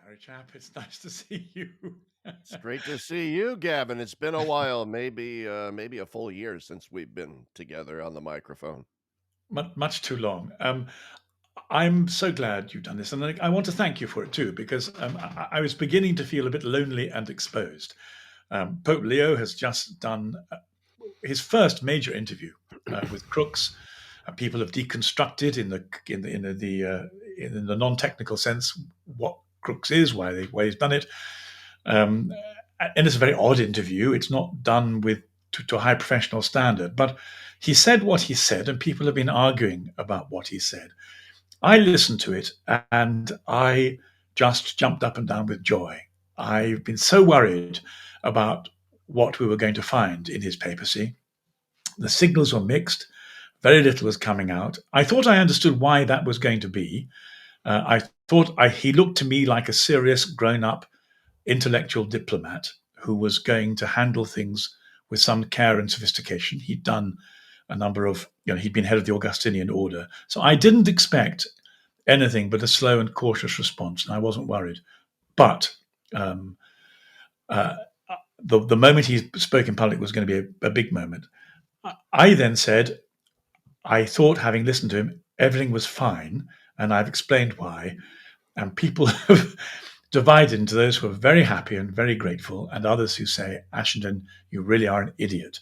Harry Chapp, it's nice to see you. It's great to see you, Gavin. It's been a while, maybe a full year since we've been together on the microphone. Much too long. I'm so glad you've done this, and I want to thank you for it too, because I was beginning to feel a bit lonely and exposed. Pope Leo has just done his first major interview with crooks. People have deconstructed in the non-technical sense what crooks is, why he's done it. And it's a very odd interview. It's not done to a high professional standard, but he said what he said, and people have been arguing about what he said. I listened to it, and I just jumped up and down with joy. I've been so worried about what we were going to find in his papacy. The signals were mixed. Very little was coming out. I thought I understood why that was going to be. I thought he looked to me like a serious, grown-up intellectual diplomat who was going to handle things with some care and sophistication. He'd done a number of, he'd been head of the Augustinian order. So I didn't expect anything but a slow and cautious response, and I wasn't worried. But the moment he spoke in public was going to be a big moment. I then said, I thought, having listened to him, everything was fine, and I've explained why. And people have divided into those who are very happy and very grateful, and others who say, Ashenden, you really are an idiot.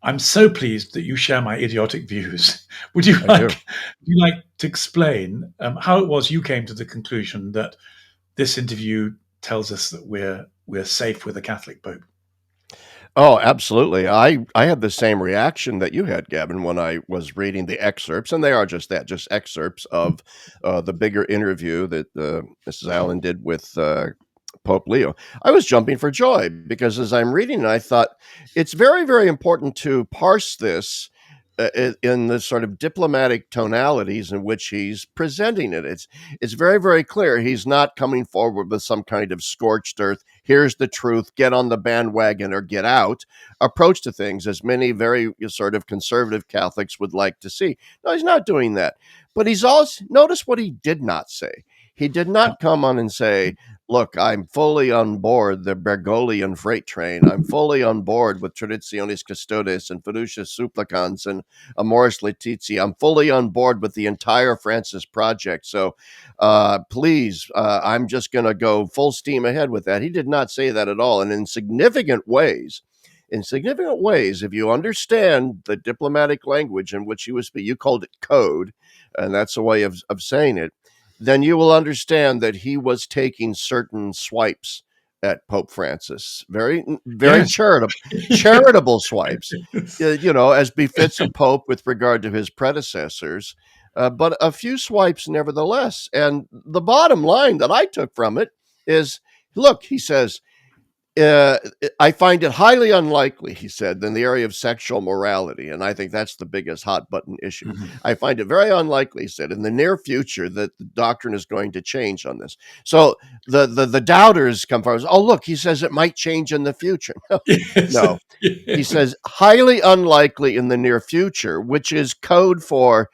I'm so pleased that you share my idiotic views. Would you like to explain how it was you came to the conclusion that this interview tells us that we're safe with a Catholic Pope? Oh, absolutely. I had the same reaction that you had, Gavin, when I was reading the excerpts, and they are just that, just excerpts of the bigger interview that Mrs. Allen did with Pope Leo. I was jumping for joy because as I'm reading it, I thought it's very, very important to parse this in the sort of diplomatic tonalities in which he's presenting it. It's very, very clear. He's not coming forward with some kind of scorched earth, here's the truth, get on the bandwagon or get out approach to things, as many very sort of conservative Catholics would like to see. No, he's not doing that. But he's also, notice what he did not say. He did not come on and say, look, I'm fully on board the Bergoglian freight train. I'm fully on board with Traditionis Custodes and Fiducia Supplicans and Amoris Laetitia. I'm fully on board with the entire Francis project. So please, I'm just going to go full steam ahead with that. He did not say that at all. And in significant ways, if you understand the diplomatic language in which he was speaking, you called it code, and that's a way of saying it, then you will understand that he was taking certain swipes at Pope Francis, very Yes. charitable swipes, as befits a pope with regard to his predecessors, but a few swipes nevertheless. And the bottom line that I took from it is, look, he says, I find it highly unlikely, he said, in the area of sexual morality, and I think that's the biggest hot button issue. Mm-hmm. I find it very unlikely, he said, in the near future that the doctrine is going to change on this. So the doubters come forward. Oh, look, he says it might change in the future. No. He says highly unlikely in the near future, which is code for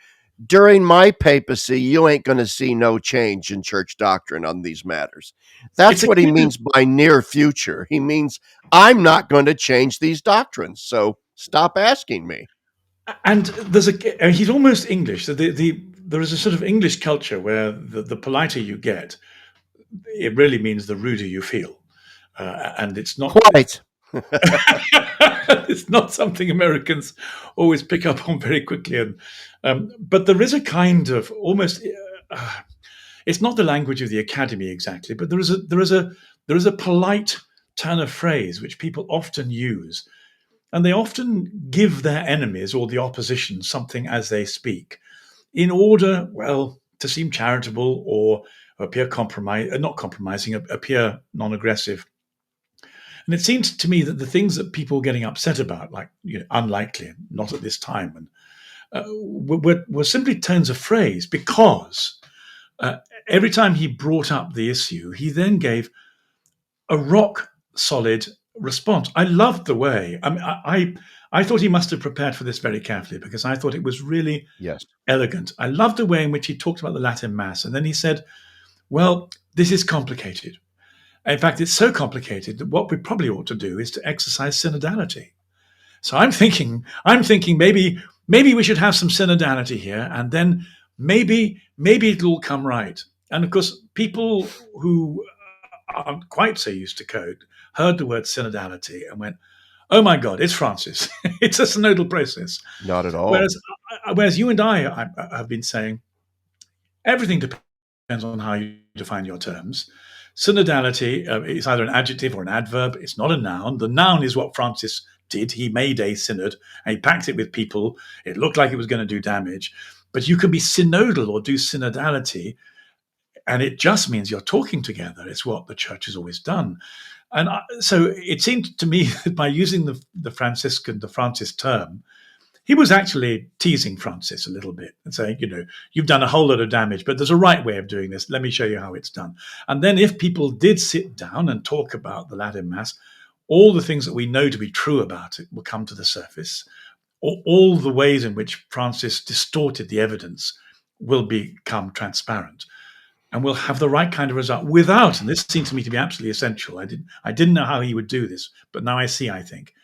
during my papacy, you ain't going to see no change in church doctrine on these matters. That's what he means by near future. He means I'm not going to change these doctrines. So stop asking me. And he's almost English. So there is a sort of English culture where the politer you get, it really means the ruder you feel. And it's not quite. It's not something Americans always pick up on very quickly. But there is a kind of almost, it's not the language of the academy exactly, but there is a polite turn of phrase which people often use. And they often give their enemies or the opposition something as they speak in order, well, to seem charitable or appear not compromising, appear non-aggressive. And it seems to me that the things that people were getting upset about, like unlikely, not at this time, and were simply turns of phrase, because every time he brought up the issue, he then gave a rock solid response. I loved the way. I thought he must have prepared for this very carefully, because I thought it was really elegant. I loved the way in which he talked about the Latin Mass, and then he said, Well, this is complicated. In fact, it's so complicated that what we probably ought to do is to exercise synodality. So I'm thinking maybe we should have some synodality here, and then maybe it'll come right. And of course, people who aren't quite so used to code heard the word synodality and went, "Oh my God, it's Francis! It's a synodal process." Not at all. Whereas you and I have been saying everything depends on how you define your terms. Synodality is either an adjective or an adverb. It's not a noun. The noun is what Francis did. He made a synod and he packed it with people. It looked like it was going to do damage. But you can be synodal or do synodality, and it just means you're talking together. It's what the church has always done. And so it seemed to me that by using the Francis term, he was actually teasing Francis a little bit and saying, you've done a whole lot of damage, but there's a right way of doing this. Let me show you how it's done. And then if people did sit down and talk about the Latin Mass, all the things that we know to be true about it will come to the surface. All the ways in which Francis distorted the evidence will become transparent. And we'll have the right kind of result without, and this seems to me to be absolutely essential. I didn't know how he would do this, but now I see, I think,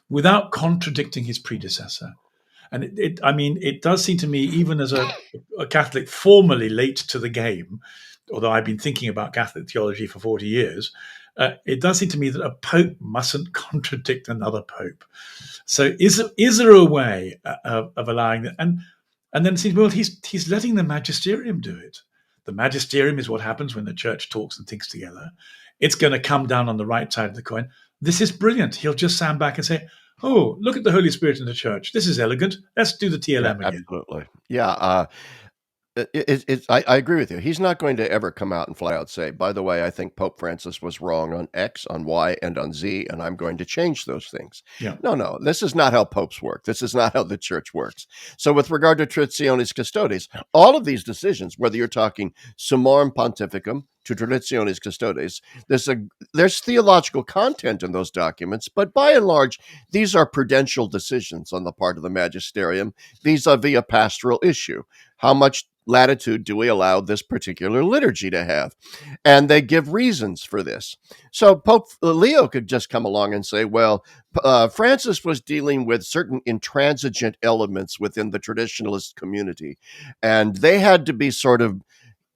without contradicting his predecessor. And it does seem to me, even as a Catholic formerly late to the game, although I've been thinking about Catholic theology for 40 years, it does seem to me that a pope mustn't contradict another pope. So is there a way of allowing that? And then it seems, well, he's letting the magisterium do it. The magisterium is what happens when the church talks and thinks together. It's going to come down on the right side of the coin. This is brilliant. He'll just stand back and say, "Oh, look at the Holy Spirit in the church. This is elegant. Let's do the Yeah, TLM again." absolutely. Yeah, I agree with you. He's not going to ever come out and flat out say, "By the way, I think Pope Francis was wrong on X, on Y, and on Z, and I'm going to change those things." Yeah. No, no, this is not how popes work. This is not how the church works. So with regard to Traditionis Custodes, all of these decisions, whether you're talking Summorum Pontificum to Traditionis Custodes, there's theological content in those documents, but by and large, these are prudential decisions on the part of the magisterium vis-a-vis a pastoral issue. How much latitude do we allow this particular liturgy to have? And they give reasons for this. So Pope Leo could just come along and say, well, Francis was dealing with certain intransigent elements within the traditionalist community, and they had to be sort of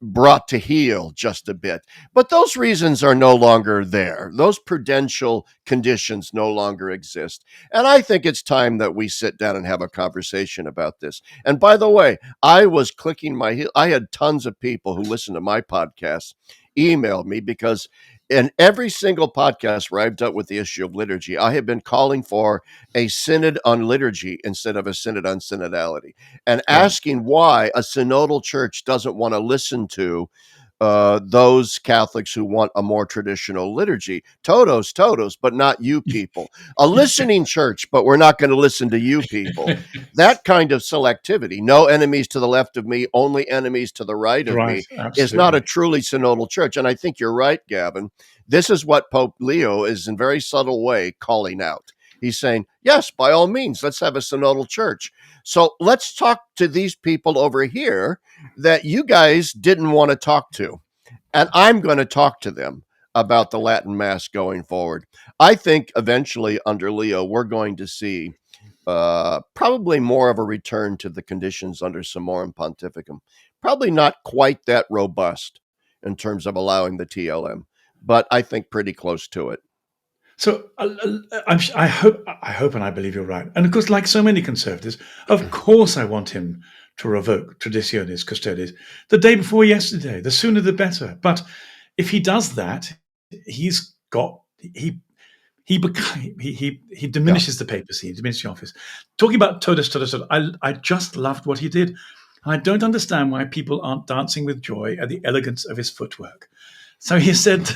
brought to heel just a bit. But those reasons are no longer there. Those prudential conditions no longer exist. And I think it's time that we sit down and have a conversation about this. And by the way, I was clicking my heel. I had tons of people who listen to my podcast email me because in every single podcast where I've dealt with the issue of liturgy, I have been calling for a synod on liturgy instead of a synod on synodality, and Yeah. asking why a synodal church doesn't want to listen to those Catholics who want a more traditional liturgy. Todos, but not you people. A listening church, but we're not going to listen to you people. That kind of selectivity, no enemies to the left of me, only enemies to the right of Right. me, is not a Absolutely. truly synodal church. And I think you're right, Gavin. This is what Pope Leo is in a very subtle way calling out. He's saying, yes, by all means, let's have a synodal church. So let's talk to these people over here that you guys didn't want to talk to. And I'm going to talk to them about the Latin Mass going forward. I think eventually under Leo, we're going to see probably more of a return to the conditions under Summorum Pontificum. Probably not quite that robust in terms of allowing the TLM, but I think pretty close to it. So I hope, and I believe you're right. And of course, like so many conservatives, of course, I want him to revoke Traditionis Custodes the day before yesterday. The sooner the better. But if he does that, he's got he Yeah. diminishes the papacy, he diminishes the office. Talking about totus, I just loved what he did. And I don't understand why people aren't dancing with joy at the elegance of his footwork. So he said,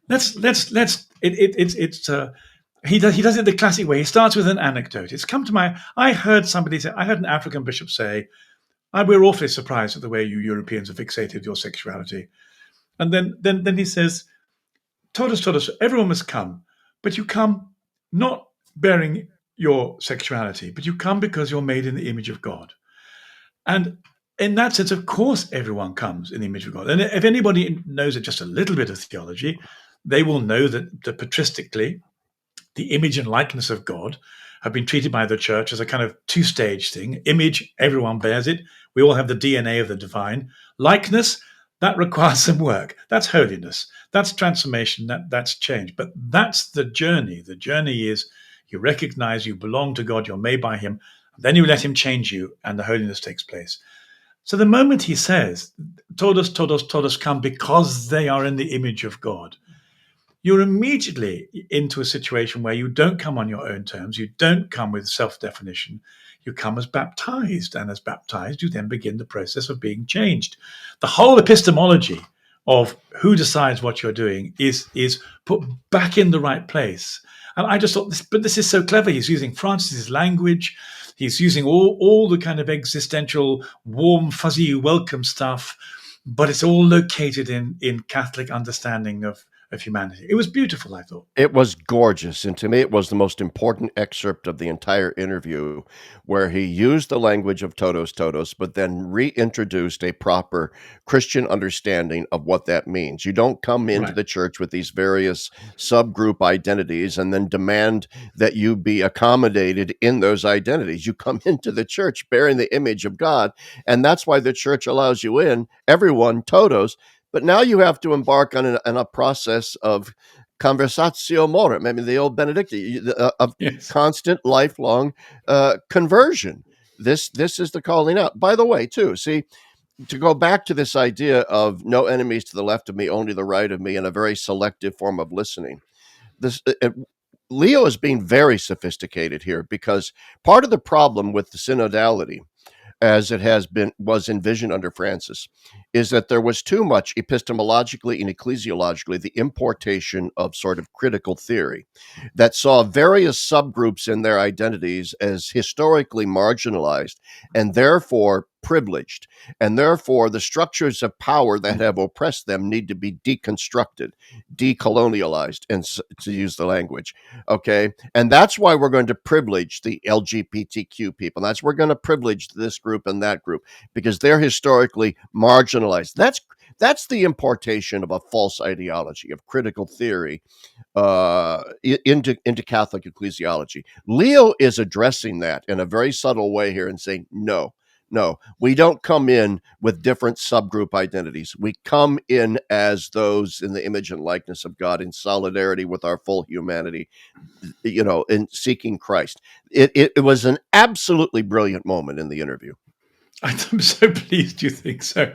let's it's he does it the classic way. He starts with an anecdote. It's come to my I heard an African bishop say, we're awfully surprised at the way you Europeans have fixated your sexuality. And then he says, todos, everyone must come, but you come not bearing your sexuality, but you come because you're made in the image of God. And in that sense, of course, everyone comes in the image of God. And if anybody knows just a little bit of theology, they will know that patristically, the image and likeness of God have been treated by the church as a kind of two-stage thing. Image, everyone bears it. We all have the DNA of the divine. Likeness, that requires some work. That's holiness. That's transformation. That's change. But that's the journey. The journey is you recognize you belong to God, you're made by him, then you let him change you, and the holiness takes place. So the moment he says, todos, todos, todos come because they are in the image of God, you're immediately into a situation where you don't come on your own terms. You don't come with self-definition. You come as baptized. And as baptized, you then begin the process of being changed. The whole epistemology of who decides what you're doing is put back in the right place. And I just thought, this is so clever. He's using Francis's language. He's using all the kind of existential, warm, fuzzy, welcome stuff, but it's all located in Catholic understanding of humanity. It was beautiful, I thought. It was gorgeous, and to me, it was the most important excerpt of the entire interview, where he used the language of todos todos, but then reintroduced a proper Christian understanding of what that means. You don't come into Right. the church with these various subgroup identities and then demand that you be accommodated in those identities. You come into the church bearing the image of God, and that's why the church allows you in, everyone, todos. But now you have to embark on a process of conversatio morum, I mean, the old Benedictine, of Yes. constant, lifelong conversion. This is the calling out. By the way, too, see, to go back to this idea of no enemies to the left of me, only the right of me, and a very selective form of listening. This Leo is being very sophisticated here, because part of the problem with the synodality, as it was envisioned under Francis, is that there was too much epistemologically and ecclesiologically the importation of sort of critical theory that saw various subgroups in their identities as historically marginalized and therefore privileged, and therefore the structures of power that have oppressed them need to be deconstructed, decolonialized, and to use the language. Okay, and that's why we're going to privilege the LGBTQ people. That's we're going to privilege this group and that group because they're historically marginalized. That's the importation of a false ideology of critical theory into Catholic ecclesiology. Leo is addressing that in a very subtle way here and saying, no, we don't come in with different subgroup identities. We come in as those in the image and likeness of God, in solidarity with our full humanity, in seeking Christ. It was an absolutely brilliant moment in the interview. I'm so pleased you think so.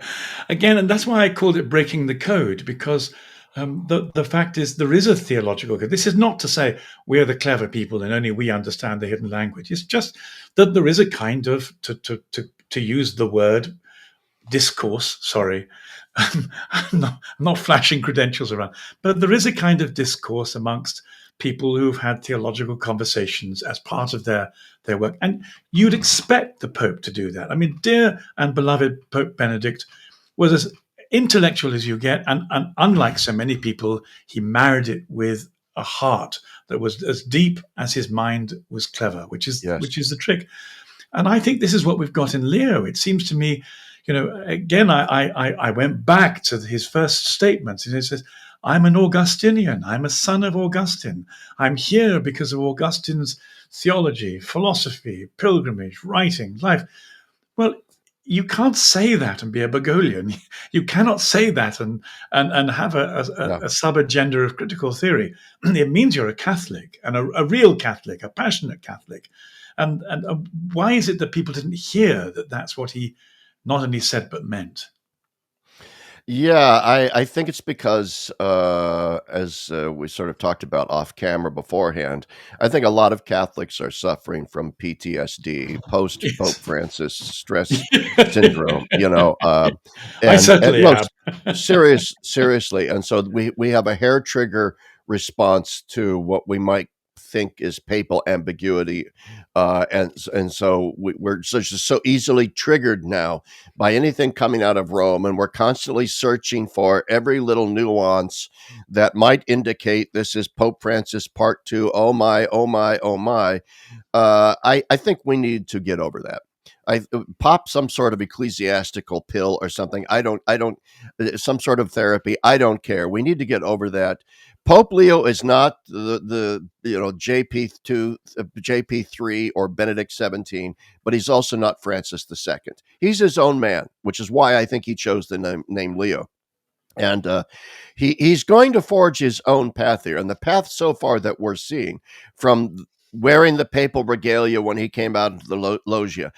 Again, and that's why I called it breaking the code, because the fact is there is a theological code. This is not to say we're the clever people and only we understand the hidden language. It's just that there is a kind of, to use the word discourse, sorry, I'm not flashing credentials around, but there is a kind of discourse amongst people who've had theological conversations as part of their work. And you'd expect the Pope to do that. I mean, dear and beloved Pope Benedict was as intellectual as you get, and unlike so many people, he married it with a heart that was as deep as his mind was clever, which is Yes. the trick. And I think this is what we've got in Leo. It seems to me, again, I went back to his first statements, and it says, I'm an Augustinian. I'm a son of Augustine. I'm here because of Augustine's theology, philosophy, pilgrimage, writing, life. Well, you can't say that and be a Bergoglian. You cannot say that and have Yeah. a sub agenda of critical theory. It means you're a Catholic, and a real Catholic, a passionate Catholic. And why is it that people didn't hear that that's what he not only said but meant? Yeah, I think it's because, as we sort of talked about off camera beforehand, I think a lot of Catholics are suffering from PTSD, post Pope Yes. Francis stress syndrome. I And certainly no, have. seriously, and so we have a hair trigger response to what we might think is papal ambiguity, and so we're so easily triggered now by anything coming out of Rome, and we're constantly searching for every little nuance that might indicate this is Pope Francis part two. Oh my, oh my, oh my. I think we need to get over that. pop some sort of ecclesiastical pill or something. I don't some sort of therapy. I don't care. We need to get over that. Pope Leo is not the JP2, JP3, or Benedict 17, but he's also not Francis II. He's his own man, which is why I think he chose the name Leo. And he's going to forge his own path here. And the path so far that we're seeing, from wearing the papal regalia when he came out of the loggia,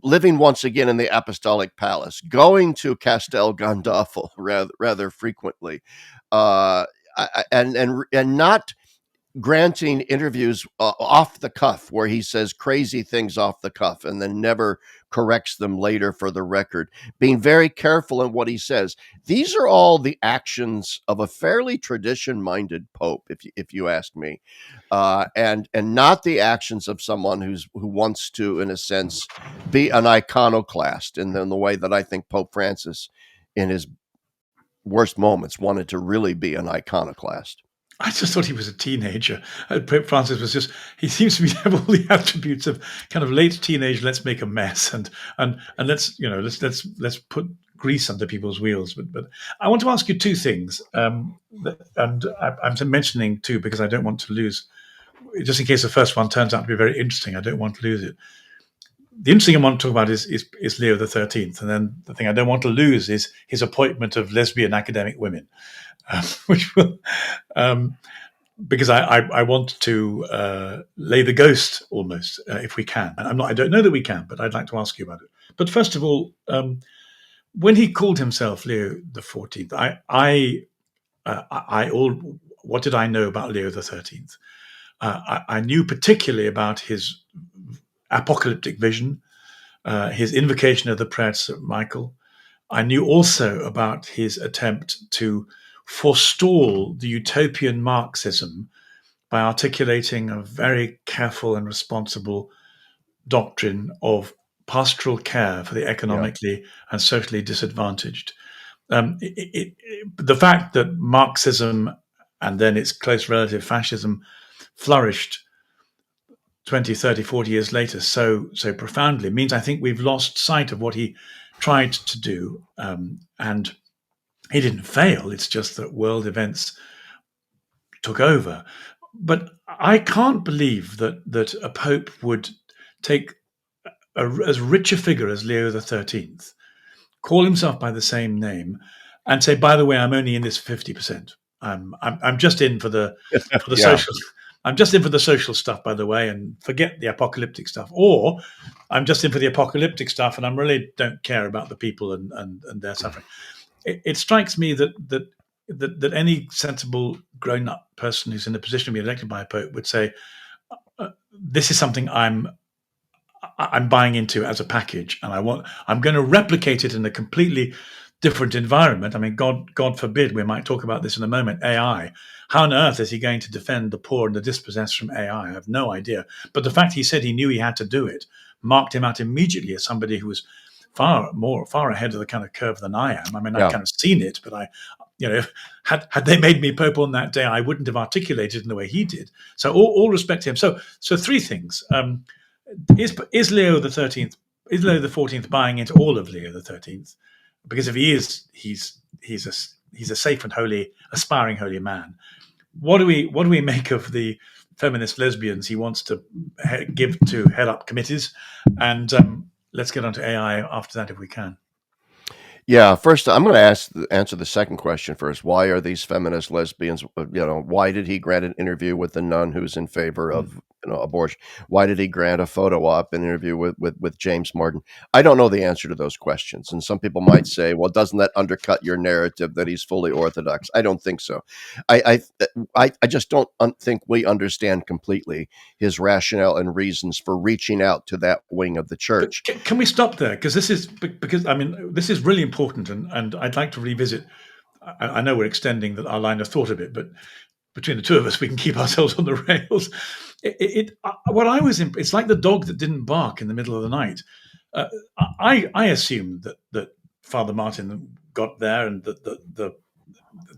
living once again in the apostolic palace, going to Castel Gandolfo rather frequently, uh, and not granting interviews off the cuff, where he says crazy things off the cuff and then never corrects them later for the record, being very careful in what he says. These are all the actions of a fairly tradition-minded pope, if you ask me, and not the actions of someone who wants to, in a sense, be an iconoclast in the way that I think Pope Francis, in his worst moments, wanted to really be an iconoclast. I just thought he was a teenager. Pope Francis was he seems to have all the attributes of kind of late teenage, let's make a mess and let's put grease under people's wheels. But I want to ask you two things. And I'm mentioning two because I don't want to lose, just in case the first one turns out to be very interesting, I don't want to lose it. The interesting I want to talk about is Leo XIII. And then the thing I don't want to lose is his appointment of lesbian academic women. Which will, because I want to lay the ghost almost, if we can. I don't know that we can, but I'd like to ask you about it. But first of all, when he called himself Leo XIV, what did I know about Leo XIII? I knew particularly about his apocalyptic vision, his invocation of the prayer to St. Michael. I knew also about his attempt to forestall the utopian Marxism by articulating a very careful and responsible doctrine of pastoral care for the economically and socially disadvantaged. The fact that Marxism and then its close relative fascism flourished 20, 30, 40 years later so profoundly means I think we've lost sight of what he tried to do. And he didn't fail. It's just that world events took over. But I can't believe that a pope would take as rich a figure as Leo XIII, call himself by the same name, and say, "By the way, I'm only in this 50%. I'm just in for the Yeah. social. I'm just in for the social stuff, by the way, and forget the apocalyptic stuff. Or I'm just in for the apocalyptic stuff, and I really don't care about the people and their suffering." It strikes me that any sensible grown-up person who's in a position to be elected by a pope would say, "This is something I'm buying into as a package, and I'm going to replicate it in a completely different environment." I mean, God forbid, we might talk about this in a moment. AI. How on earth is he going to defend the poor and the dispossessed from AI? I have no idea. But the fact he said he knew he had to do it marked him out immediately as somebody who was far ahead of the kind of curve than I am. I mean, I've kind of seen it, but had they made me pope on that day, I wouldn't have articulated in the way he did. So all respect to him. So three things. Is Leo the 14th buying into all of Leo the 13th? Because if he is, he's a safe and holy, aspiring holy man. What do we make of the feminist lesbians he wants to give to head up committees? And let's get on to AI after that if we can. Yeah, first I'm going to answer the second question first. Why are these feminist lesbians? Why did he grant an interview with the nun who's in favor of abortion? Why did he grant a photo op, an interview with James Martin? I don't know the answer to those questions, and some people might say, "Well, doesn't that undercut your narrative that he's fully orthodox?" I don't think so. I just don't think we understand completely his rationale and reasons for reaching out to that wing of the church. Can we stop there? Because this is really important, and I'd like to revisit. I know we're extending our line of thought a bit, but between the two of us, we can keep ourselves on the rails. It's like the dog that didn't bark in the middle of the night. I assumed that Father Martin got there, and that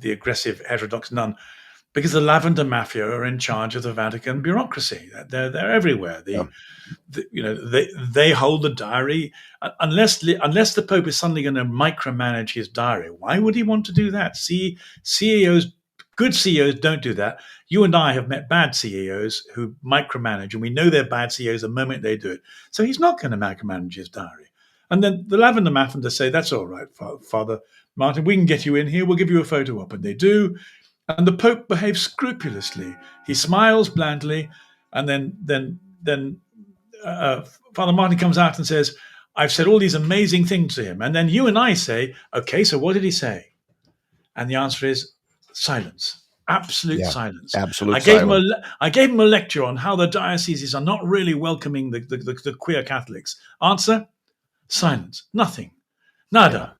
the aggressive heterodox nun because the Lavender Mafia are in charge of the Vatican bureaucracy. They're everywhere. Yeah. They hold the diary. Unless the Pope is suddenly going to micromanage his diary, why would he want to do that? CEOs, good CEOs don't do that. You and I have met bad CEOs who micromanage, and we know they're bad CEOs the moment they do it. So he's not going to micromanage his diary. And then the Lavender Mafia say, "That's all right, Father Martin. We can get you in here. We'll give you a photo op," and they do. And the Pope behaves scrupulously. He smiles blandly, and then Father Martin comes out and says, "I've said all these amazing things to him." And then you and I say, "Okay, so what did he say?" And the answer is silence, absolute Yeah. silence. Absolute silence. I gave him a lecture on how the dioceses are not really welcoming the queer Catholics. Answer: silence, nothing, Yeah. nada.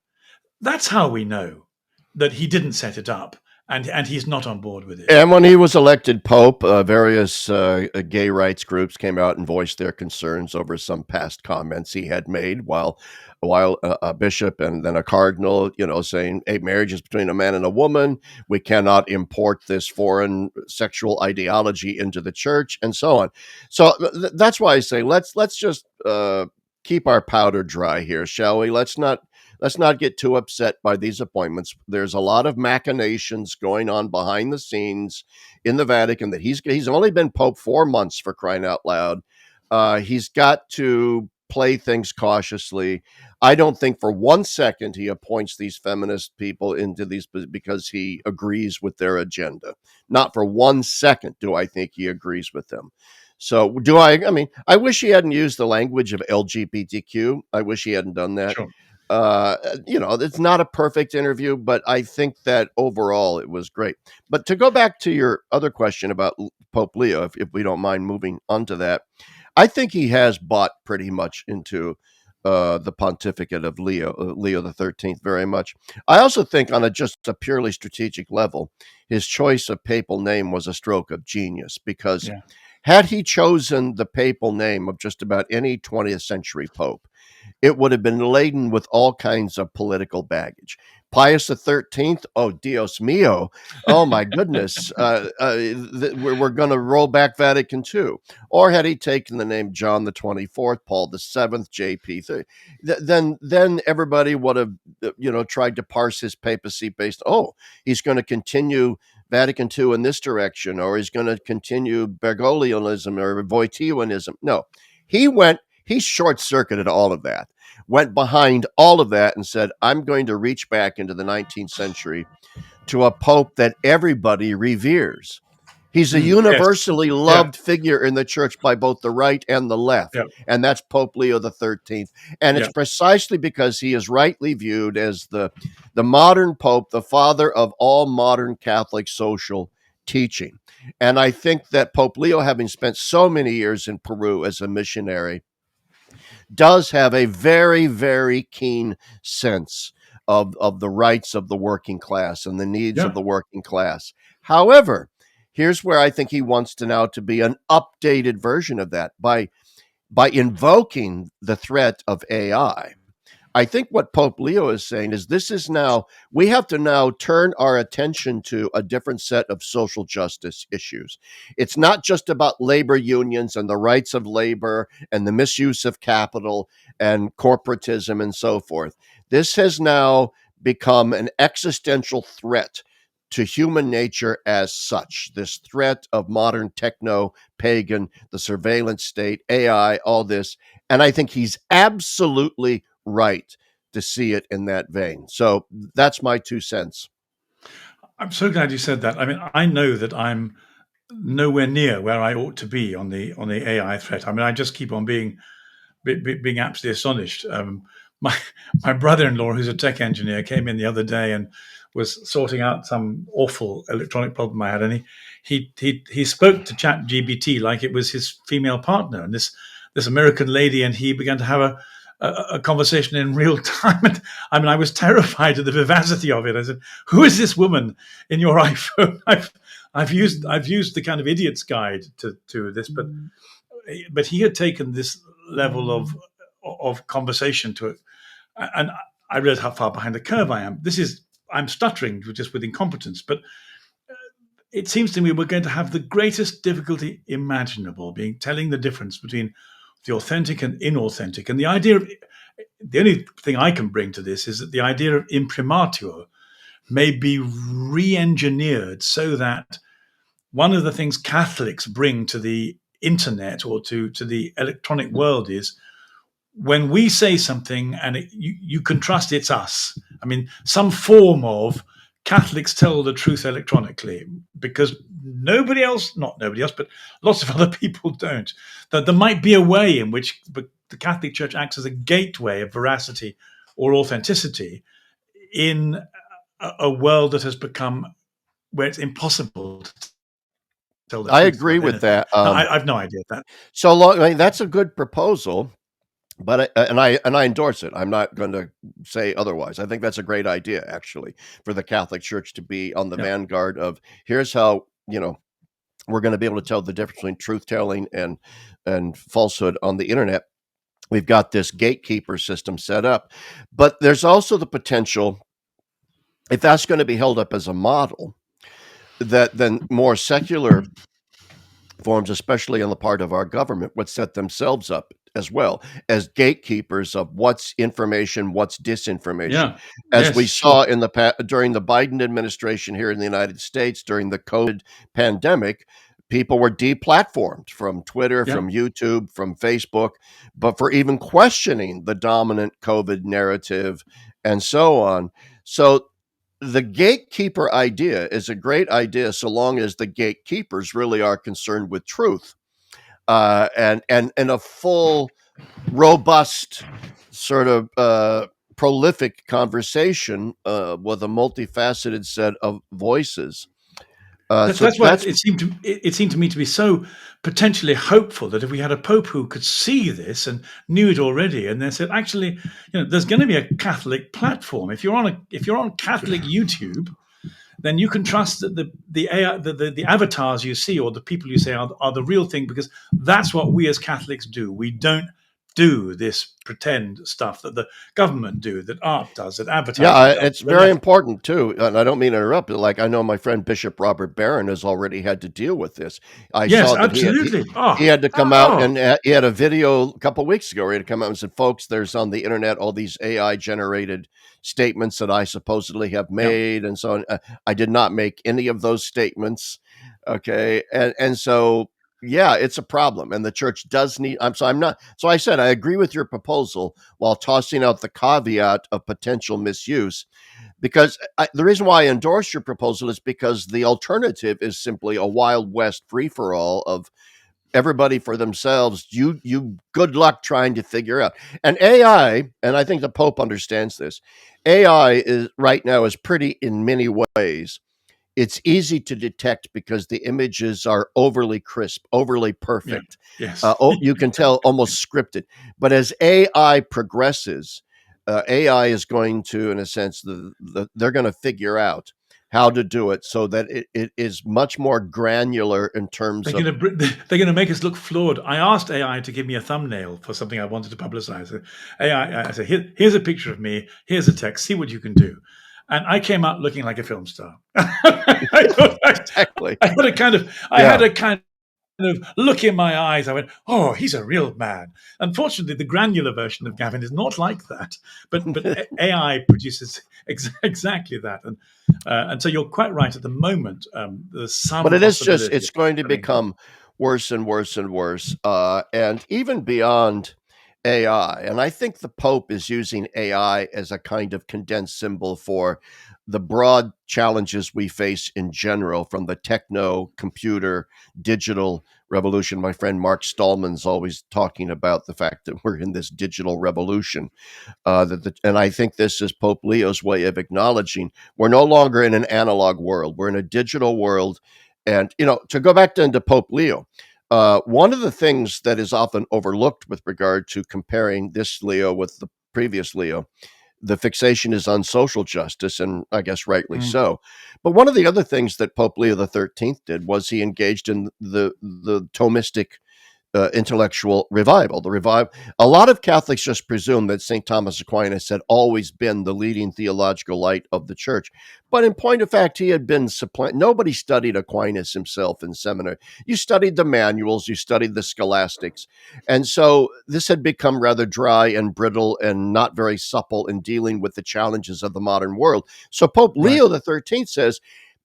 That's how we know that he didn't set it up, and he's not on board with it. And when he was elected Pope, various gay rights groups came out and voiced their concerns over some past comments he had made while a bishop and then a cardinal, saying, "Hey, marriage is between a man and a woman. We cannot import this foreign sexual ideology into the church," and so on. So that's why I say let's just keep our powder dry here, shall we? Let's not get too upset by these appointments. There's a lot of machinations going on behind the scenes in the Vatican that he's only been Pope 4 months, for crying out loud. He's got to play things cautiously. I don't think for 1 second he appoints these feminist people into these because he agrees with their agenda. Not for 1 second do I think he agrees with them. So do I? I mean, I wish he hadn't used the language of LGBTQ. I wish he hadn't done that. Sure. It's not a perfect interview, but I think that overall it was great. But to go back to your other question about Pope Leo, if we don't mind moving on to that, I think he has bought pretty much into the pontificate of Leo the 13th very much. I also think on just a purely strategic level, his choice of papal name was a stroke of genius, because Yeah. had he chosen the papal name of just about any 20th century pope, it would have been laden with all kinds of political baggage. Pius XIII, oh Dios mio, oh my goodness, we're going to roll back Vatican II. Or had he taken the name John the 24th, Paul the 7th, JP, then everybody would have tried to parse his papacy based. Oh, he's going to continue Vatican II in this direction, or he's going to continue Bergoglianism or Wojtyłanism. No, he short-circuited all of that, went behind all of that and said, "I'm going to reach back into the 19th century to a pope that everybody reveres." He's a Yes. universally Yeah. loved figure in the church by both the right and the left, Yeah. and that's Pope Leo the 13th. And it's Yeah. precisely because he is rightly viewed as the modern pope, the father of all modern Catholic social teaching. And I think that Pope Leo, having spent so many years in Peru as a missionary, does have a very, very keen sense of the rights of the working class and the needs of Yeah. the working class. However, here's where I think he wants to now to be an updated version of that by invoking the threat of AI. I think what Pope Leo is saying is we have to now turn our attention to a different set of social justice issues. It's not just about labor unions and the rights of labor and the misuse of capital and corporatism and so forth. This has now become an existential threat to human nature as such. This threat of modern techno pagan, the surveillance state, AI, all this. And I think he's absolutely right to see it in that vein. So that's my 2 cents. I'm so glad you said that. I mean, I know that I'm nowhere near where I ought to be on the AI threat. I mean, I just keep on being absolutely astonished. My my brother-in-law, who's a tech engineer, came in the other day and was sorting out some awful electronic problem I had, and he spoke to Chat GBT like it was his female partner, and this American lady, and he began to have a conversation in real time. And I mean, I was terrified of the vivacity of it. I said, "Who is this woman in your iPhone?" I've used the kind of idiot's guide to this, but he had taken this level of conversation to it, and I realized how far behind the curve I am. I'm stuttering just with incompetence, but it seems to me we're going to have the greatest difficulty imaginable being telling the difference between the authentic and inauthentic. And the only thing I can bring to this is that the idea of imprimatur may be re-engineered so that one of the things Catholics bring to the internet or to the electronic world is when we say something and you can trust it's us. I mean, some form of Catholics tell the truth electronically because nobody else, not nobody else, but lots of other people don't. That there might be a way in which the Catholic Church acts as a gateway of veracity or authenticity in a world that has become where it's impossible to tell the I truth agree about with anything. that. Now, I've no idea that. So long, I mean, that's a good proposal, but I endorse it. I'm not going to say otherwise. I think that's a great idea, actually, for the Catholic Church to be on the Yeah, vanguard of here's how we're going to be able to tell the difference between truth telling and falsehood on the internet. We've got this gatekeeper system set up, but there's also the potential, if that's going to be held up as a model, that then more secular forms, especially on the part of our government, would set themselves up as well as gatekeepers of what's information, what's disinformation. yeah, As we yes, sure, saw during the Biden administration here in the United States during the COVID pandemic, people were deplatformed from Twitter, yeah. from YouTube, from Facebook, but for even questioning the dominant COVID narrative and so on. So the gatekeeper idea is a great idea so long as the gatekeepers really are concerned with truth, and a full, robust, sort of prolific conversation with a multifaceted set of voices. So That's why that's it seemed to me to be so potentially hopeful that if we had a pope who could see this and knew it already, and they said, actually, there's going to be a Catholic platform. If you're on Catholic YouTube, then you can trust that the AI, the avatars you see or the people you say are the real thing because that's what we as Catholics do. We don't do this pretend stuff that the government do, that art does, that advertising does, it's the very left. important too, and I don't mean to interrupt, but like I know my friend Bishop Robert Barron has already had to deal with this. I Yes, saw that absolutely. he had to come out, and he had a video a couple of weeks ago where he had to come out and said, "Folks, there's on the internet all these AI generated statements that I supposedly have Yeah. made, and so on. I did not make any of those statements." Okay, and so yeah, it's a problem, and the church does need. I'm not. So I said I agree with your proposal while tossing out the caveat of potential misuse, because the reason why I endorse your proposal is because the alternative is simply a Wild West free for all of everybody for themselves. You good luck trying to figure out. And AI, and I think the Pope understands this. AI is right now is pretty in many ways. It's easy to detect because the images are overly crisp, overly Yeah. perfect. Yes. You can tell almost scripted. But as AI progresses, AI is going to, in a sense, they're going to figure out how to do it so that it is much more granular in terms of. They're gonna make us look flawed. I asked AI to give me a thumbnail for something I wanted to publicize. AI, I said, here's a picture of me. Here's a text. See what you can do. And I came out looking like a film star. I, thought Exactly. I had Yeah. a kind of look in my eyes. I went, "Oh, he's a real man." Unfortunately, the granular version of Gavin is not like that. But AI produces exactly that, and so you're quite right. At the moment, there's But some it is just, possibility it's of going to having. become worse and worse and worse. And even beyond AI. And I think the Pope is using AI as a kind of condensed symbol for the broad challenges we face in general from the techno, computer, digital revolution. My friend Mark Stallman's always talking about the fact that we're in this digital revolution. And I think this is Pope Leo's way of acknowledging we're no longer in an analog world. We're in a digital world. And, to go back then to Pope Leo, one of the things that is often overlooked with regard to comparing this Leo with the previous Leo, the fixation is on social justice, and I guess rightly Mm, so. But one of the other things that Pope Leo XIII did was he engaged in the Thomistic intellectual revival. A lot of Catholics just presume that St. Thomas Aquinas had always been the leading theological light of the church. But in point of fact, he had been supplanted. Nobody studied Aquinas himself in seminary. You studied the manuals, you studied the scholastics. And so this had become rather dry and brittle and not very supple in dealing with the challenges of the modern world. So Pope Leo XIII says,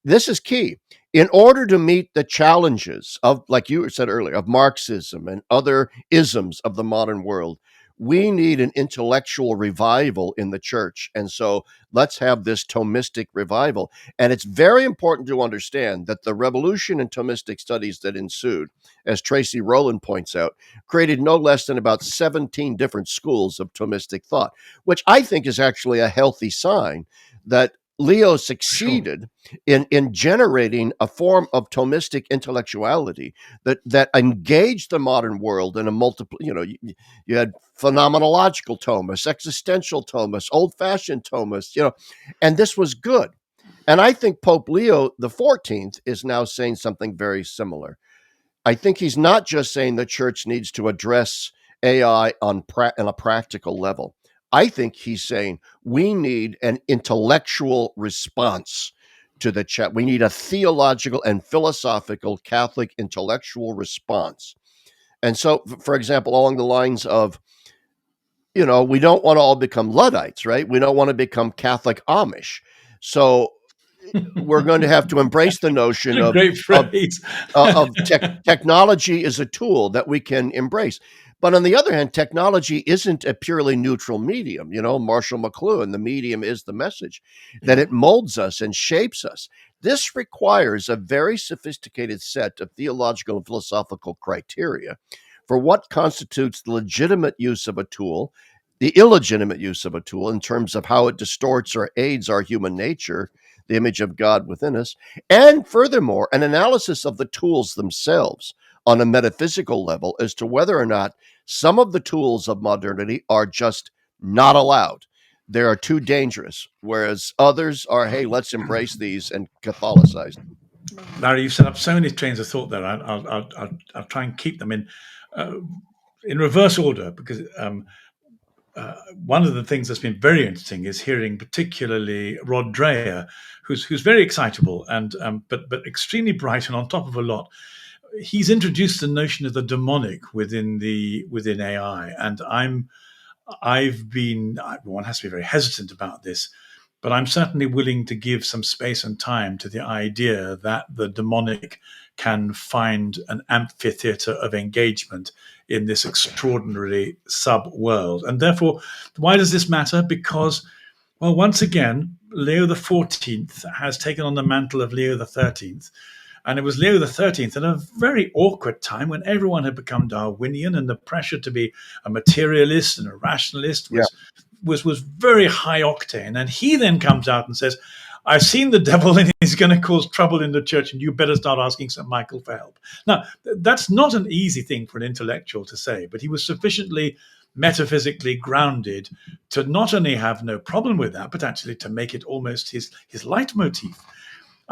this is key. In order to meet the challenges of, like you said earlier, of Marxism and other isms of the modern world, we need an intellectual revival in the church. And so let's have this Thomistic revival. And it's very important to understand that the revolution in Thomistic studies that ensued, as Tracy Rowland points out, created no less than about 17 different schools of Thomistic thought, which I think is actually a healthy sign that Leo succeeded in generating a form of Thomistic intellectuality that engaged the modern world in a multiple, you had phenomenological Thomists, existential Thomists, old-fashioned Thomists, and this was good. And I think Pope Leo XIV is now saying something very similar. I think he's not just saying the church needs to address AI on a practical level. I think he's saying we need an intellectual response to the chat. We need a theological and philosophical Catholic intellectual response. And so, for example, along the lines of, we don't want to all become Luddites, right? We don't want to become Catholic Amish. So we're going to have to embrace the notion of great phrase. Technology is a tool that we can embrace. But on the other hand, technology isn't a purely neutral medium. Marshall McLuhan, the medium is the message, that it molds us and shapes us. This requires a very sophisticated set of theological and philosophical criteria for what constitutes the legitimate use of a tool, the illegitimate use of a tool in terms of how it distorts or aids our human nature, the image of God within us, and furthermore, an analysis of the tools themselves on a metaphysical level as to whether or not some of the tools of modernity are just not allowed. They are too dangerous, whereas others are, hey, let's embrace these and Catholicize them. Larry, you've set up so many trains of thought there. I'll try and keep them in reverse order, because one of the things that's been very interesting is hearing particularly Rod Dreher, who's very excitable and but extremely bright, and on top of a lot. He's introduced the notion of the demonic within AI, and one has to be very hesitant about this, but I'm certainly willing to give some space and time to the idea that the demonic can find an amphitheater of engagement in this extraordinary sub-world. And therefore, why does this matter? Because, well, once again, Leo XIV has taken on the mantle of Leo XIII. And it was Leo XIII at a very awkward time when everyone had become Darwinian, and the pressure to be a materialist and a rationalist was very high octane. And he then comes out and says, I've seen the devil and he's going to cause trouble in the church, and you better start asking St. Michael for help. Now, that's not an easy thing for an intellectual to say, but he was sufficiently metaphysically grounded to not only have no problem with that, but actually to make it almost his leitmotif.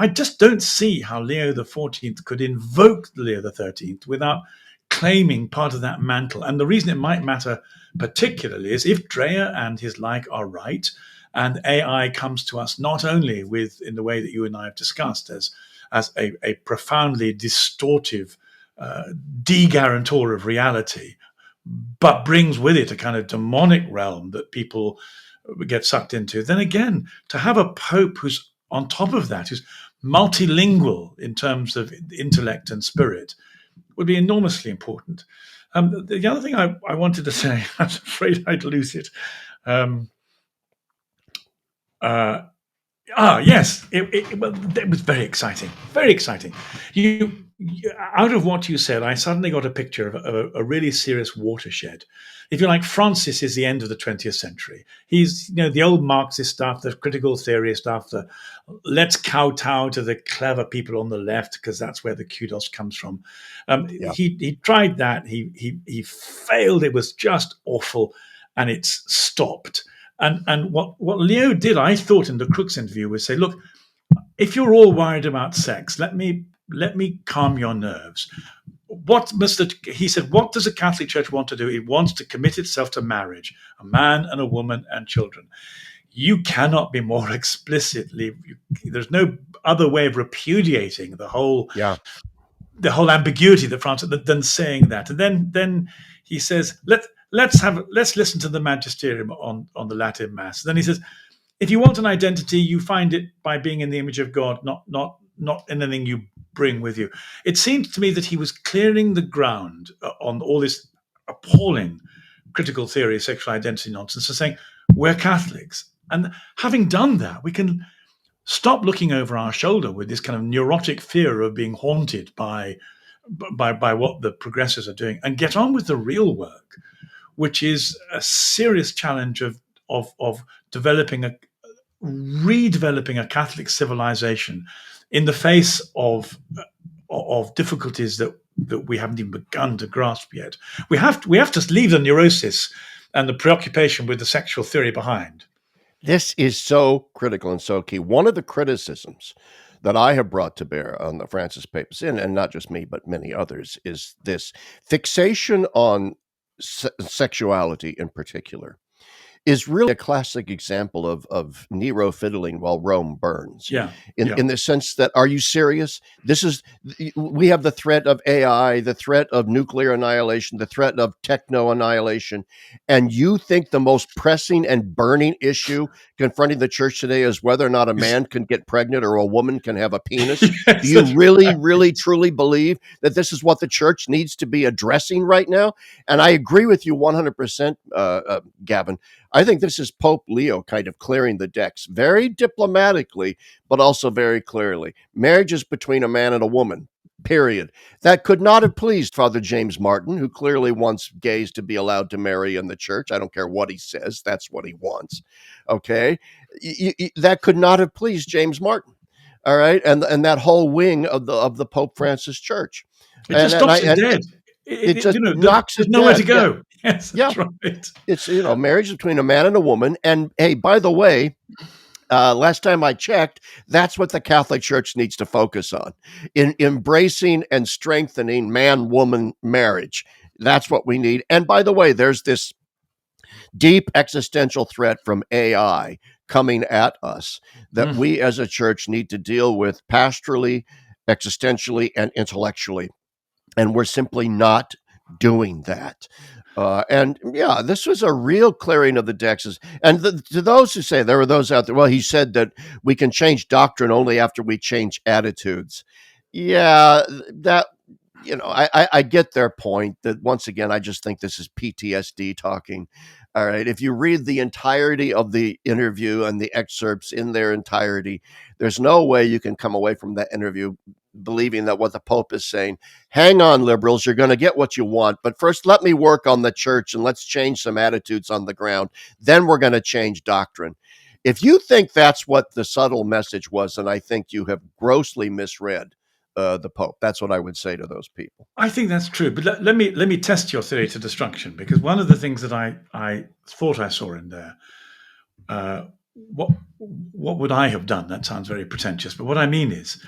I just don't see how Leo XIV could invoke Leo XIII without claiming part of that mantle. And the reason it might matter particularly is if Dreher and his like are right, and AI comes to us not only in the way that you and I have discussed as a profoundly distortive de-guarantor of reality, but brings with it a kind of demonic realm that people get sucked into, then again, to have a pope who's on top of that, who's multilingual in terms of intellect and spirit, would be enormously important. The other thing I wanted to say, I was afraid I'd lose it. Yes, it was very exciting. Very exciting. Out of what you said, I suddenly got a picture of a really serious watershed. If you like, Francis is the end of the 20th century. He's, the old Marxist stuff, the critical theory stuff, the let's kowtow to the clever people on the left because that's where the kudos comes from. He tried that. He failed. It was just awful, and it's stopped. And what Leo did, I thought, in the Crookes interview was say, look, if you're all worried about sex, let me calm your nerves. he said, what does a Catholic Church want to do? It wants to commit itself to marriage, a man and a woman and children. You cannot be more explicitly. There's no other way of repudiating the whole ambiguity that Francis than saying that. And then he says, let's listen to the magisterium on the Latin Mass. Then he says, if you want an identity, you find it by being in the image of God, not anything you bring with you. It seems to me that he was clearing the ground on all this appalling critical theory of sexual identity nonsense and saying, we're Catholics. And having done that, we can stop looking over our shoulder with this kind of neurotic fear of being haunted by what the progressives are doing and get on with the real work, which is a serious challenge of redeveloping a Catholic civilization in the face of difficulties that we haven't even begun to grasp yet. We have to leave the neurosis and the preoccupation with the sexual theory behind. This is so critical and so key. One of the criticisms that I have brought to bear on the Francis Papers, and not just me, but many others, is this fixation on sexuality in particular is really a classic example of Nero fiddling while Rome burns. In the sense that, are you serious? We have the threat of AI, the threat of nuclear annihilation, the threat of techno annihilation, and you think the most pressing and burning issue confronting the church today is whether or not a man can get pregnant or a woman can have a penis? Yes, do you really, really, truly believe that this is what the church needs to be addressing right now? And I agree with you 100%, Gavin. I think this is Pope Leo kind of clearing the decks very diplomatically, but also very clearly. Marriage is between a man and a woman, period. That could not have pleased Father James Martin, who clearly wants gays to be allowed to marry in the church. I don't care what he says. That's what he wants. Okay. That could not have pleased James Martin. All right. And that whole wing of the Pope Francis church. It just stops it dead. It just knocks it dead. There's nowhere to go. Yeah. Yes, that's right. It's, marriage between a man and a woman. And hey, by the way, last time I checked, that's what the Catholic Church needs to focus on, in embracing and strengthening man-woman marriage. That's what we need. And by the way, there's this deep existential threat from AI coming at us that we as a church need to deal with pastorally, existentially, and intellectually. And we're simply not doing that. This was a real clearing of the decks. And to those who say, there were those out there, well, he said that we can change doctrine only after we change attitudes. Yeah, that, I get their point that, once again, I just think this is PTSD talking. All right. If you read the entirety of the interview and the excerpts in their entirety, there's no way you can come away from that interview believing that what the Pope is saying, hang on, liberals, you're going to get what you want. But first, let me work on the church and let's change some attitudes on the ground. Then we're going to change doctrine. If you think that's what the subtle message was, then I think you have grossly misread the Pope. That's what I would say to those people. I think that's true. But let me test your theory to destruction, because one of the things that I thought I saw in there, what would I have done? That sounds very pretentious. But what I mean is,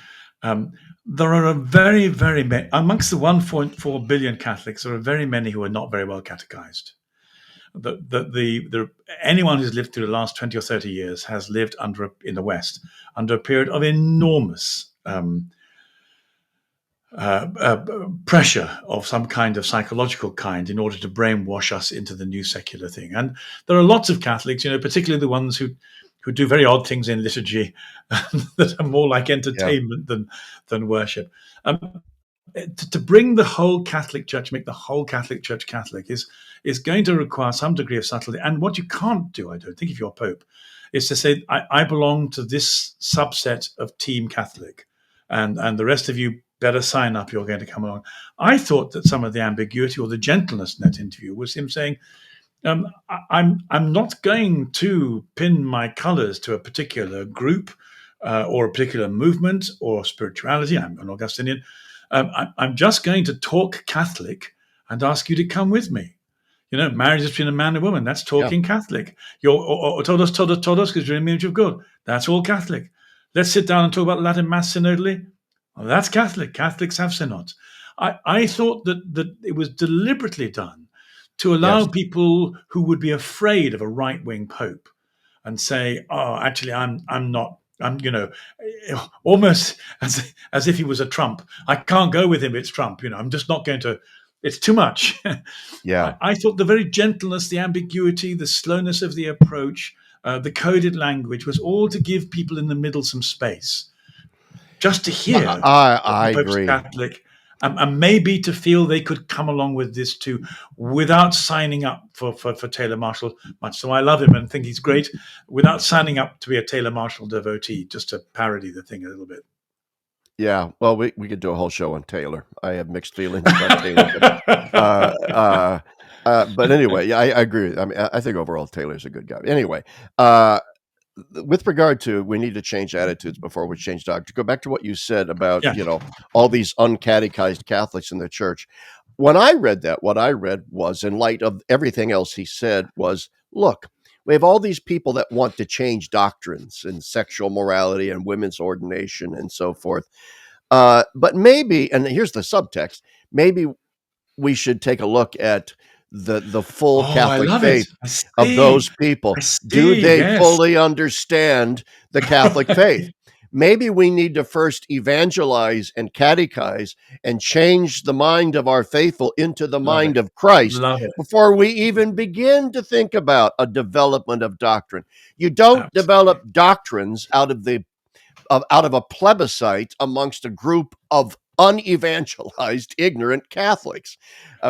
there are a very, very many, amongst the 1.4 billion Catholics, there are very many who are not very well catechized. Anyone who's lived through the last 20 or 30 years has lived in the West under a period of enormous pressure of some kind of psychological kind in order to brainwash us into the new secular thing. And there are lots of Catholics, particularly the ones who do very odd things in liturgy that are more like entertainment than worship. To bring the whole Catholic Church, make the whole Catholic Church Catholic, is going to require some degree of subtlety. And what you can't do, I don't think, if you're Pope, is to say, I belong to this subset of Team Catholic, and the rest of you better sign up, you're going to come along. I thought that some of the ambiguity or the gentleness in that interview was him saying, I'm not going to pin my colors to a particular group or a particular movement or spirituality. I'm an Augustinian. I'm just going to talk Catholic and ask you to come with me. Marriage between a man and a woman, that's talking Catholic. Or told us because you're in the image of God. That's all Catholic. Let's sit down and talk about Latin Mass synodally. Well, that's Catholic. Catholics have synods. I thought that it was deliberately done to allow Yes. people who would be afraid of a right wing pope and say, "Oh, actually, I'm not. I'm almost as if he was a Trump. I can't go with him. It's Trump. I'm just not going to. It's too much." Yeah. I thought the very gentleness, the ambiguity, the slowness of the approach, the coded language was all to give people in the middle some space, just to hear that I the Pope's agree. Catholic, and maybe to feel they could come along with this too, without signing up for Taylor Marshall. Much so I love him and think he's great, without signing up to be a Taylor Marshall devotee, just to parody the thing a little bit. Yeah. Well, we could do a whole show on Taylor. I have mixed feelings about Taylor, uh, uh, but anyway, yeah, I agree. I mean, I think overall Taylor's a good guy. Anyway, uh, with regard to we need to change attitudes before we change doctrine. To go back to what you said about Yeah. all these uncatechized Catholics in the church. When I read that, what I read was, in light of everything else he said, was, look, we have all these people that want to change doctrines and sexual morality and women's ordination and so forth. But maybe, and here's the subtext, maybe we should take a look at the full Oh, I Catholic love it. faith I of see. those people. I Do see. they Yes. fully understand the Catholic faith? Maybe we need to first evangelize and catechize and change the mind of our faithful into the Love mind it. of Christ Love it. before we even begin to think about a development of doctrine. You don't Absolutely. develop doctrines out of a plebiscite amongst a group of unevangelized, ignorant Catholics.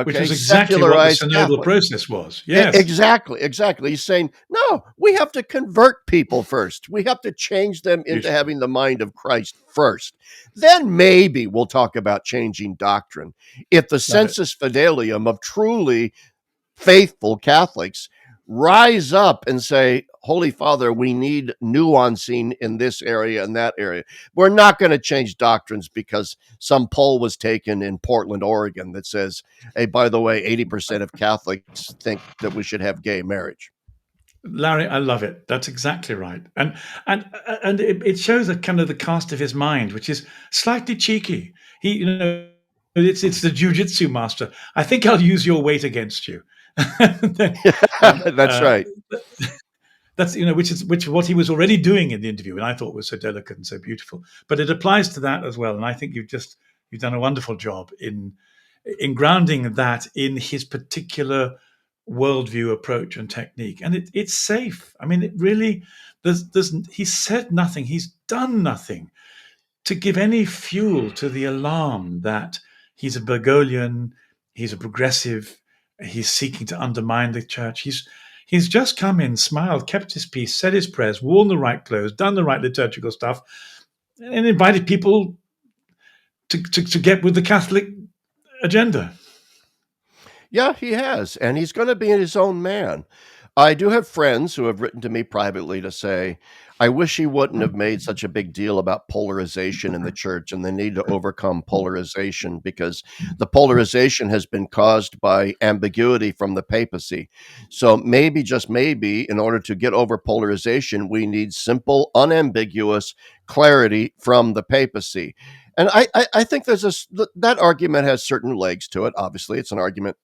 Which Okay, was exactly what the secularized synodal Catholics. process was. Yes. Exactly, exactly. He's saying, no, we have to convert people first. We have to change them into Beautiful. having the mind of Christ first. Then maybe we'll talk about changing doctrine. If the Love it. sensus fidelium of truly faithful Catholics rise up and say, Holy Father, we need nuancing in this area and that area. We're not going to change doctrines because some poll was taken in Portland, Oregon that says, hey, by the way, 80% of Catholics think that we should have gay marriage. Larry, I love it. That's exactly right. And it shows a kind of the cast of his mind, which is slightly cheeky. It's the jujitsu master. I think I'll use your weight against you. and That's right. that's which what he was already doing in the interview, and I thought was so delicate and so beautiful. But it applies to that as well, and I think you've done a wonderful job in grounding that in his particular worldview, approach, and technique, and it's safe. I mean, it really there's he's said nothing, he's done nothing to give any fuel to the alarm that he's a Bergoglian, he's a progressive, he's seeking to undermine the church. He's just come in, smiled, kept his peace, said his prayers, worn the right clothes, done the right liturgical stuff, and invited people to get with the Catholic agenda. Yeah, he has, and he's going to be his own man. I do have friends who have written to me privately to say, I wish he wouldn't have made such a big deal about polarization in the church and the need to overcome polarization because the polarization has been caused by ambiguity from the papacy. So maybe, just maybe, in order to get over polarization, we need simple, unambiguous clarity from the papacy. And I think that argument has certain legs to it. Obviously, it's an argument.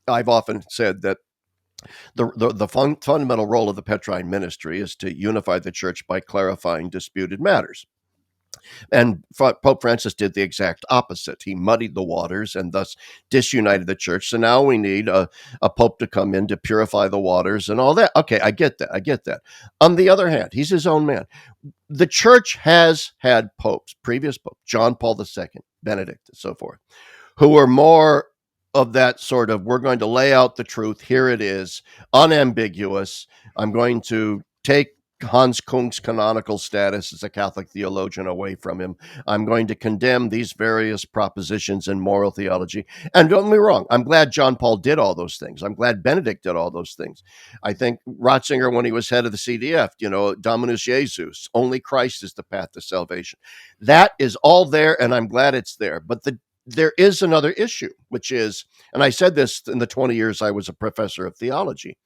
I've often said that the fundamental role of the Petrine ministry is to unify the church by clarifying disputed matters. And Pope Francis did the exact opposite. He muddied the waters and thus disunited the church. So now we need a pope to come in to purify the waters and all that. Okay, I get that. I get that. On the other hand, he's his own man. The church has had popes, previous pope, John Paul II, Benedict, and so forth, who were more of that sort of, we're going to lay out the truth. Here it is, unambiguous. I'm going to take Hans Kung's canonical status as a Catholic theologian away from him. I'm going to condemn these various propositions in moral theology. And don't get me wrong, I'm glad John Paul did all those things. I'm glad Benedict did all those things. I think Ratzinger, when he was head of the CDF, Dominus Jesus, only Christ is the path to salvation. That is all there, and I'm glad it's there. But there is another issue, which is, and I said this in the 20 years I was a professor of theology,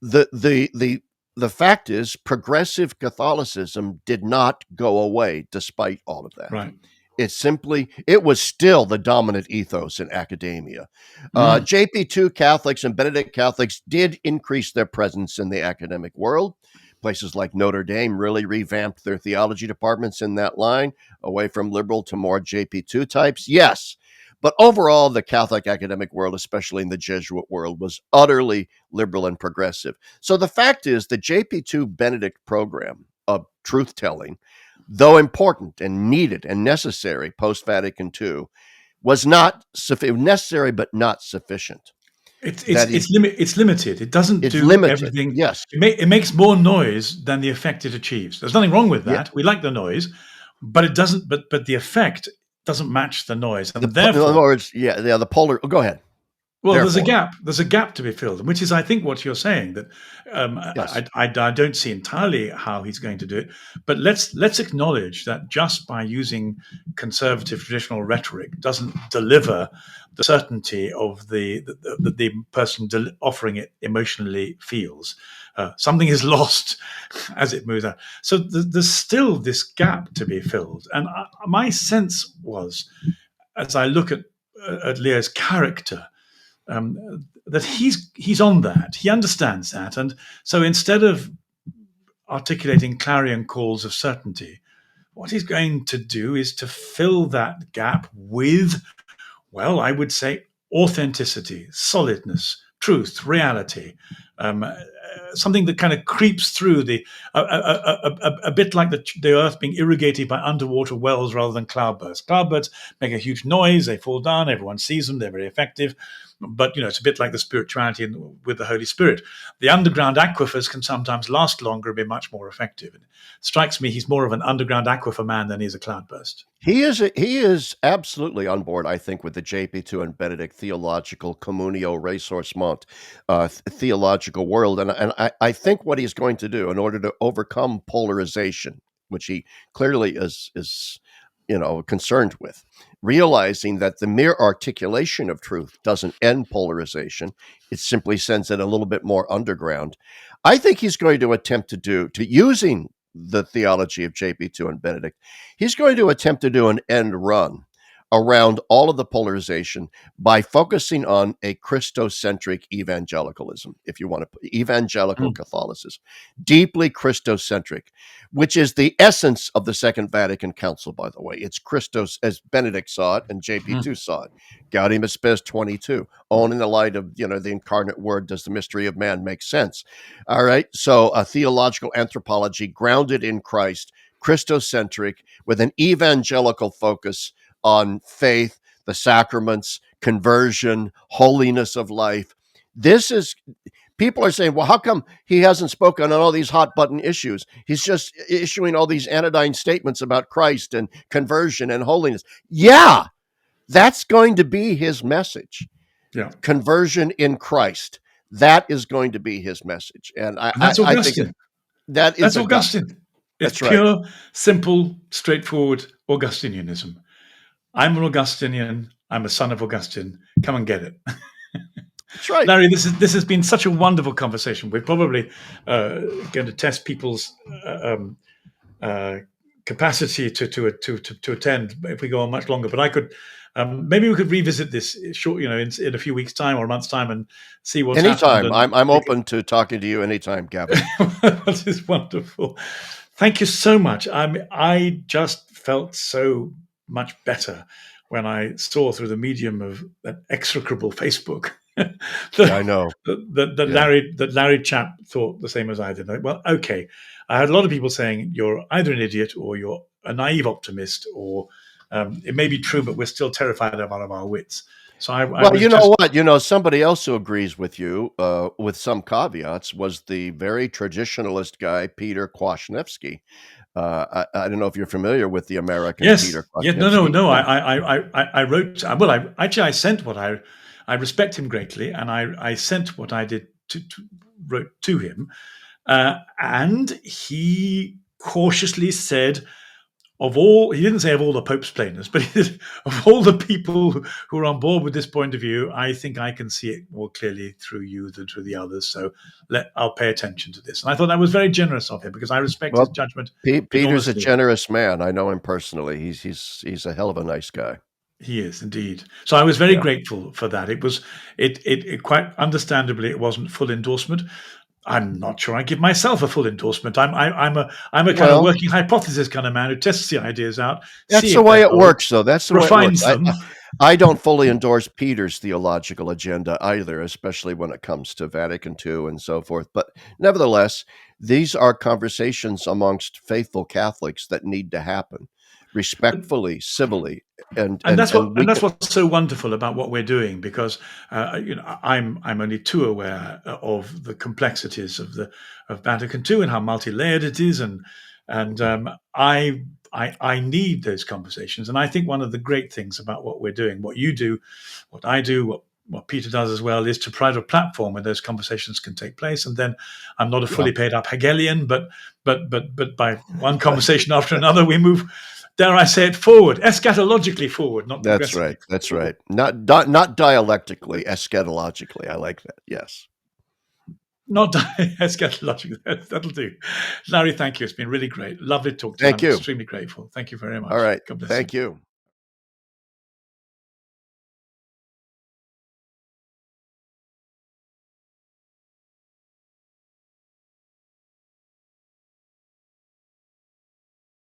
the fact is progressive Catholicism did not go away despite all of that. Right. it was still the dominant ethos in academia. JP2 Catholics and Benedict Catholics did increase their presence in the academic world. Places like Notre Dame really revamped their theology departments in that line, away from liberal to more JP2 types. Yes. But overall, the Catholic academic world, especially in the Jesuit world, was utterly liberal and progressive. So the fact is, the JP2 Benedict program of truth telling, though important and needed and necessary post Vatican II, was not necessary, but not sufficient. It's limited. It doesn't It's do limited. everything. Yes. It makes more noise than the effect it achieves. There's nothing wrong with Yeah. that. We like the noise, but it doesn't. But the effect doesn't match the noise, and In therefore, other words, the polar. Go ahead. well, there's a Therefore, gap. There's a gap to be filled, which is, I think, what you're saying. That yes. I don't see entirely how he's going to do it. But let's acknowledge that just by using conservative traditional rhetoric doesn't deliver the certainty of the person offering it emotionally feels. Something is lost as it moves out. So there's still this gap to be filled. And my sense was, as I look at Leo's character, that he's on that. He understands that, and so instead of articulating clarion calls of certainty, what he's going to do is to fill that gap with, well, I would say, authenticity, solidness, truth, reality. Something that kind of creeps through a bit like the Earth being irrigated by underwater wells rather than cloudbursts. Cloudbursts make a huge noise; they fall down. Everyone sees them; they're very effective. But it's a bit like the spirituality with the Holy Spirit. The underground aquifers can sometimes last longer and be much more effective. It strikes me he's more of an underground aquifer man than he is a cloudburst. He is absolutely on board, I think, with the JP2 and Benedict theological communio ressourcement theological world. And I think what he's going to do in order to overcome polarization, which he clearly is concerned with, realizing that the mere articulation of truth doesn't end polarization. It simply sends it a little bit more underground. I think he's going to attempt to using the theology of JP2 and Benedict, he's going to attempt to do an end run around all of the polarization by focusing on a Christocentric evangelicalism, if you want to put evangelical Catholicism, deeply Christocentric, which is the essence of the Second Vatican Council, by the way. It's Christos, as Benedict saw it and JP2 saw it. Gaudium et Spes 22. Only in the light of, the incarnate word does the mystery of man make sense. All right. So a theological anthropology grounded in Christ, Christocentric, with an evangelical focus on faith, the sacraments, conversion, holiness of life. People are saying, well, how come he hasn't spoken on all these hot button issues? He's just issuing all these anodyne statements about Christ and conversion and holiness. Yeah, that's going to be his message. Yeah. Conversion in Christ. That is going to be his message. And that's I Augustine. think that's Augustine. It's That's right. pure, simple, straightforward Augustinianism. I'm an Augustinian. I'm a son of Augustine. Come and get it. That's right. Larry, this has been such a wonderful conversation. We're probably going to test people's capacity to attend if we go on much longer. But I could maybe we could revisit this short, in a few weeks' time or a month's time and see what's anytime. happened. I'm open to talking to you anytime, Gavin. That is wonderful. Thank you so much. I just felt so much better when I saw through the medium of that execrable Facebook I know that Larry Chapp thought the same as I did. Well, okay, I had a lot of people saying you're either an idiot or you're a naive optimist, or it may be true, but we're still terrified out of our wits. So what? Somebody else who agrees with you, with some caveats, was the very traditionalist guy, Peter Kwasniewski. I don't know if you're familiar with the American Peter Kwasniewski. Yes, no. I wrote. I sent what I respect him greatly, and I sent what I did wrote to him, and he cautiously said, of all, he didn't say of all the Pope's plaintiffs, but he did, of all the people who are on board with this point of view, I think I can see it more clearly through you than through the others. So I'll pay attention to this. And I thought that was very generous of him, because I respect his Well, judgment Peter's a enormously. generous man. I know him personally. He's a hell of a nice guy. He is indeed. So I was very Yeah. grateful for that. It quite understandably, it wasn't full endorsement. I'm not sure I give myself a full endorsement. I'm a kind of Well, working hypothesis kind of man who tests the ideas out, that's see the if they way it hold, works, though. That's the way it works. refines them. I don't fully endorse Peter's theological agenda either, especially when it comes to Vatican II and so forth. But nevertheless, these are conversations amongst faithful Catholics that need to happen respectfully, civilly, and And that's what, we can. what's so wonderful about what we're doing, because I'm only too aware of the complexities of Vatican II and how multi-layered it is, and I need those conversations. And I think one of the great things about what we're doing, what you do, what I do, what Peter does as well, is to provide a platform where those conversations can take place. And then I'm not a Yeah. fully paid up Hegelian, but by one conversation after another, we move, dare I say it, forward, eschatologically forward, not That's progressively right. That's forward. right. Not dialectically, eschatologically. I like that. Yes. Not eschatologically. That'll do. Larry, thank you. It's been really great. Lovely to talk to you. Thank I'm you. extremely grateful. Thank you very All much. right. God bless you. Thank you.